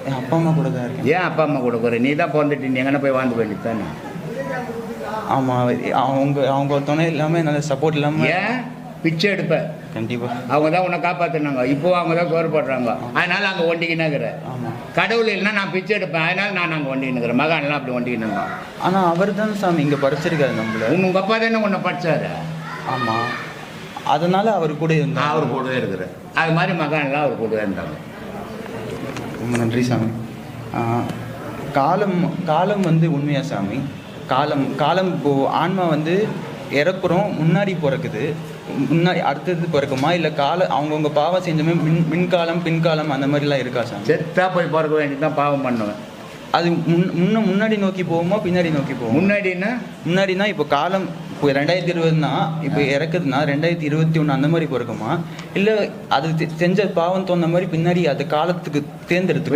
என் அப்பா அம்மா கூட தான் இருக்கேன். ஏன் அப்பா அம்மா கூட போகிற? நீ தான் பிறந்துட்டு நீ எங்கன்னா போய் வாழ்ந்து வேண்டியது தானே. ஆமாம், அவங்க துணை இல்லாமல் என்னால் சப்போர்ட் இல்லாமல். ஏன் பிச்சை எடுப்பேன்? கண்டிப்பாக அவங்க தான் உன்னை காப்பாற்றினாங்க, இப்போ அவங்க தான் கோரப்படுறாங்க. அதனால அங்கே ஒண்டிக்கினாங்கிற. ஆமாம், கடவுள் இல்லைன்னா நான் பிச்சை எடுப்பேன், அதனால நான் அங்கே ஒண்டிக்கினுக்கிறேன். மகான்லாம் அப்படி ஒண்டிக்கினாங்க. ஆனால் அவர் தான் சாமி இங்கே படிச்சிருக்காரு நம்மள. உங்கள் அப்பா தானே உன்னை படித்தாரு. ஆமாம், அதனால் அவர் கூட இருந்தார். அவர் கூடவே இருக்கிறேன். அது மாதிரி மகான்லாம் அவர் கூடவே இருந்தாங்க. ரொம்ப நன்றி சாமி. காலம் காலம் வந்து உண்மையா சாமி? காலம் இப்போது ஆன்மா வந்து இறக்குறோம், முன்னாடி பிறக்குது, முன்னாடி அடுத்தது பிறக்குமா, இல்லை அவங்கவுங்க பாவம் செஞ்சோமே மின்காலம் பின்காலம் அந்த மாதிரிலாம் இருக்கா சாமி? செத்தா போய் பிறக்க வேண்டியது தான், பாவம் பண்ணுவேன். அது முன்னாடி நோக்கி போகுமா பின்னாடி நோக்கி போகும்? முன்னாடினா இப்போ காலம் இப்போ 2020னா இப்போ இறக்குதுன்னா 2021 அந்த மாதிரி பிறக்குமா, இல்லை அது செஞ்ச பாவம் தோன்ற மாதிரி பின்னாடி அது காலத்துக்கு தேர்ந்தெடுத்து